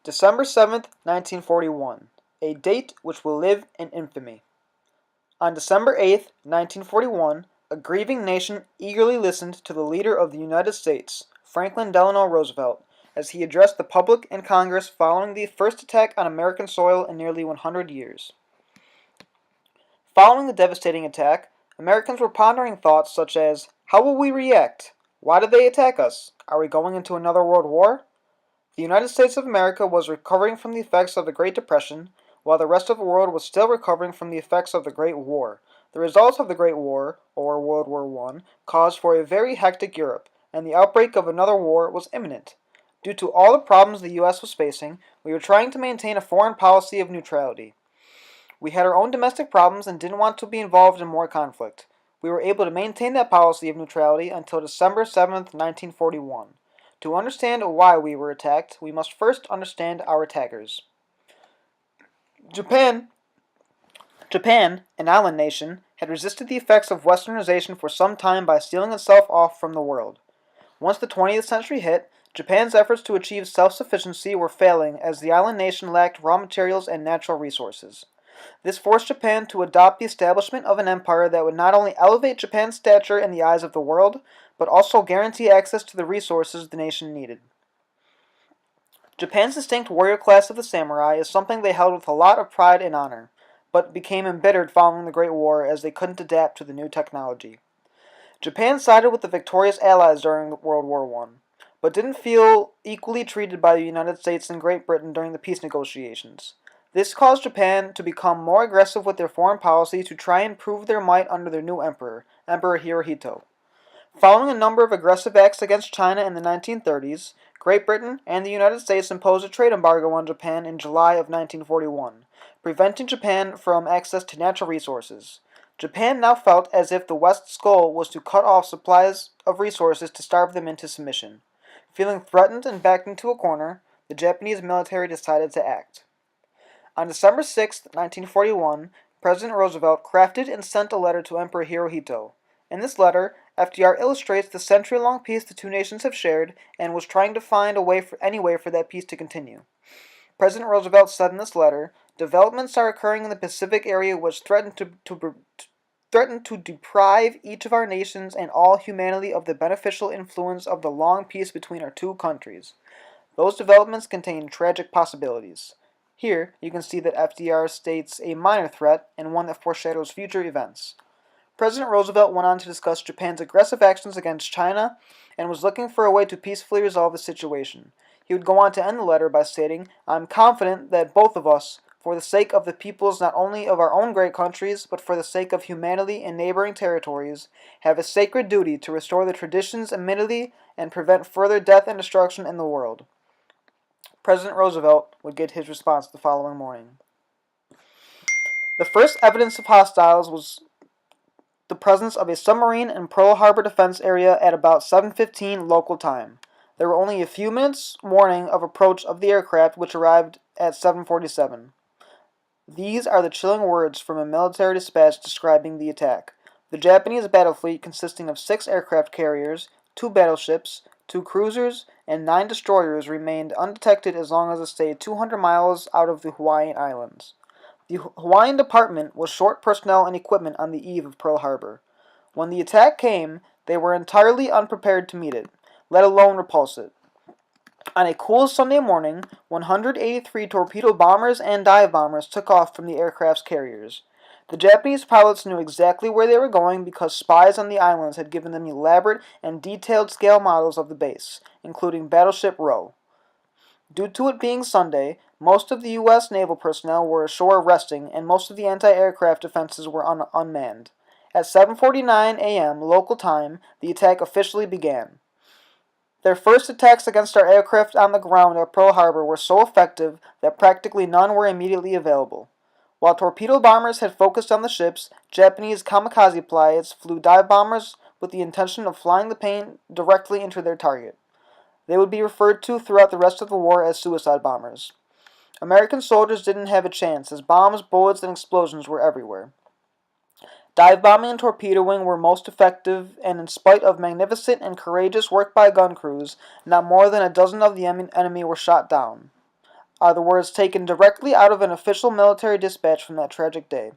December 7th, 1941, a date which will live in infamy. On December 8th, 1941, a grieving nation eagerly listened to the leader of the United States, Franklin Delano Roosevelt, as he addressed the public and Congress following the first attack on American soil in nearly 100 years. Following the devastating attack, Americans were pondering thoughts such as, how will we react? Why did they attack us? Are we going into another world war? The United States of America was recovering from the effects of the Great Depression, while the rest of the world was still recovering from the effects of the Great War. The results of the Great War, or World War I, caused for a very hectic Europe, and the outbreak of another war was imminent. Due to all the problems the U.S. was facing, we were trying to maintain a foreign policy of neutrality. We had our own domestic problems and didn't want to be involved in more conflict. We were able to maintain that policy of neutrality until December 7th, 1941. To understand why we were attacked, we must first understand our attackers. Japan, an island nation, had resisted the effects of westernization for some time by sealing itself off from the world. Once the 20th century hit, Japan's efforts to achieve self-sufficiency were failing as the island nation lacked raw materials and natural resources. This forced Japan to adopt the establishment of an empire that would not only elevate Japan's stature in the eyes of the world, but also guarantee access to the resources the nation needed. Japan's distinct warrior class of the samurai is something they held with a lot of pride and honor, but became embittered following the Great War as they couldn't adapt to the new technology. Japan sided with the victorious Allies during World War I, but didn't feel equally treated by the United States and Great Britain during the peace negotiations. This caused Japan to become more aggressive with their foreign policy to try and prove their might under their new emperor, Emperor Hirohito. Following a number of aggressive acts against China in the 1930s, Great Britain and the United States imposed a trade embargo on Japan in July of 1941, preventing Japan from access to natural resources. Japan now felt as if the West's goal was to cut off supplies of resources to starve them into submission. Feeling threatened and backed into a corner, the Japanese military decided to act. On December 6, 1941, President Roosevelt crafted and sent a letter to Emperor Hirohito. In this letter, FDR illustrates the century-long peace the two nations have shared and was trying to find any way for that peace to continue. President Roosevelt said in this letter, developments are occurring in the Pacific area which threaten to deprive each of our nations and all humanity of the beneficial influence of the long peace between our two countries. Those developments contain tragic possibilities. Here, you can see that FDR states a minor threat and one that foreshadows future events. President Roosevelt went on to discuss Japan's aggressive actions against China and was looking for a way to peacefully resolve the situation. He would go on to end the letter by stating, I'm confident that both of us, for the sake of the peoples not only of our own great countries, but for the sake of humanity in neighboring territories, have a sacred duty to restore the traditions immediately and prevent further death and destruction in the world. President Roosevelt would get his response the following morning. The first evidence of hostiles was the presence of a submarine in Pearl Harbor defense area at about 7:15 local time. There were only a few minutes warning of approach of the aircraft, which arrived at 7:47. These are the chilling words from a military dispatch describing the attack. The Japanese battle fleet, consisting of 6 aircraft carriers, 2 battleships, 2 cruisers, and 9 destroyers, remained undetected as long as it stayed 200 miles out of the Hawaiian Islands. The Hawaiian Department was short personnel and equipment on the eve of Pearl Harbor. When the attack came, they were entirely unprepared to meet it, let alone repulse it. On a cool Sunday morning, 183 torpedo bombers and dive bombers took off from the aircraft's carriers. The Japanese pilots knew exactly where they were going because spies on the islands had given them elaborate and detailed scale models of the base, including Battleship Row. Due to it being Sunday, most of the U.S. naval personnel were ashore resting, and most of the anti-aircraft defenses were unmanned. At 7:49 a.m. local time, the attack officially began. Their first attacks against our aircraft on the ground at Pearl Harbor were so effective that practically none were immediately available. While torpedo bombers had focused on the ships, Japanese kamikaze pilots flew dive bombers with the intention of flying the plane directly into their target. They would be referred to throughout the rest of the war as suicide bombers. American soldiers didn't have a chance, as bombs, bullets, and explosions were everywhere. Dive bombing and torpedoing were most effective, and in spite of magnificent and courageous work by gun crews, not more than a dozen of the enemy were shot down. are the words taken directly out of an official military dispatch from that tragic day.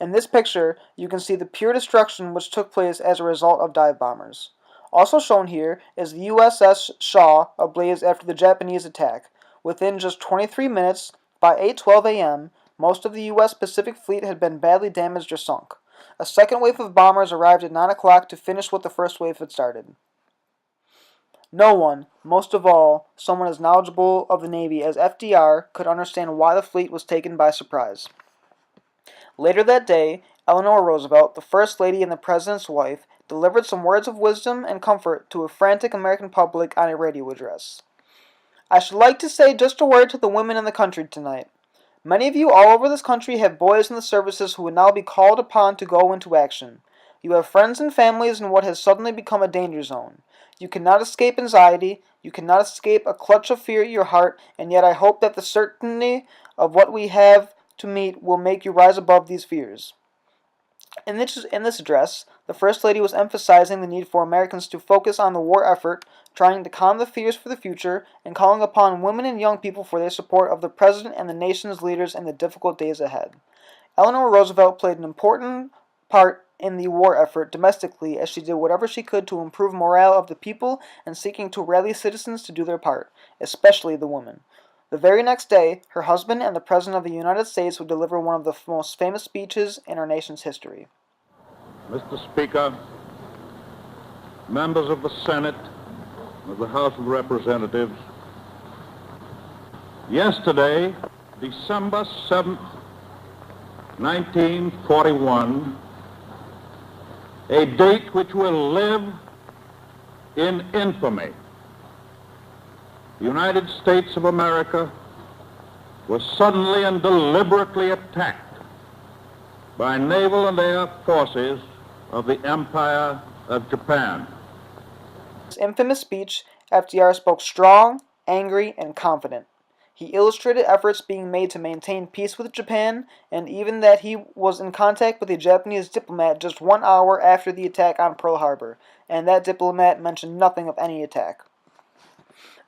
In this picture, you can see the pure destruction which took place as a result of dive bombers. Also shown here is the USS Shaw ablaze after the Japanese attack. Within just 23 minutes, by 8:12 a.m., most of the U.S. Pacific Fleet had been badly damaged or sunk. A second wave of bombers arrived at 9 o'clock to finish what the first wave had started. No one, most of all, someone as knowledgeable of the Navy as FDR, could understand why the fleet was taken by surprise. Later that day, Eleanor Roosevelt, the First Lady and the President's wife, delivered some words of wisdom and comfort to a frantic American public on a radio address. I should like to say just a word to the women in the country tonight. Many of you all over this country have boys in the services who would now be called upon to go into action. You have friends and families in what has suddenly become a danger zone. You cannot escape anxiety, you cannot escape a clutch of fear at your heart, and yet I hope that the certainty of what we have to meet will make you rise above these fears. In this address, the First Lady was emphasizing the need for Americans to focus on the war effort, trying to calm the fears for the future, and calling upon women and young people for their support of the President and the nation's leaders in the difficult days ahead. Eleanor Roosevelt played an important part in the war effort domestically as she did whatever she could to improve morale of the people and seeking to rally citizens to do their part, especially the women. The very next day, her husband and the President of the United States would deliver one of the most famous speeches in our nation's history. Mr. Speaker, members of the Senate, of the House of Representatives, yesterday, December 7th, 1941, a date which will live in infamy, the United States of America was suddenly and deliberately attacked by naval and air forces of the Empire of Japan. In this infamous speech, FDR spoke strong, angry, and confident. He illustrated efforts being made to maintain peace with Japan, and even that he was in contact with a Japanese diplomat just 1 hour after the attack on Pearl Harbor, and that diplomat mentioned nothing of any attack.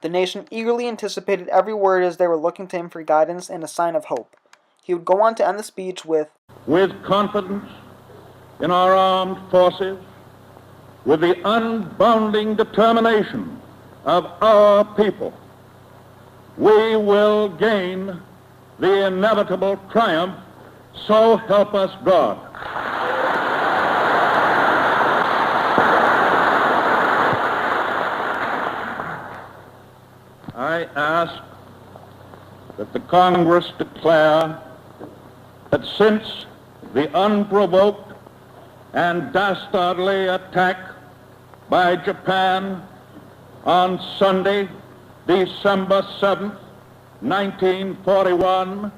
The nation eagerly anticipated every word as they were looking to him for guidance and a sign of hope. He would go on to end the speech with confidence in our armed forces, with the unbounding determination of our people, we will gain the inevitable triumph, so help us God. I ask that the Congress declare that since the unprovoked and dastardly attack by Japan on Sunday, December 7th, 1941,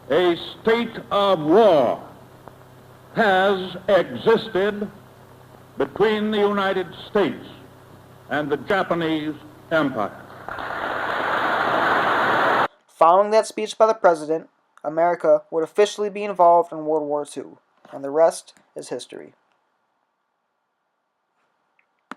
a state of war has existed between the United States and the Japanese Empire. Following that speech by the President, America would officially be involved in World War II, and the rest is history.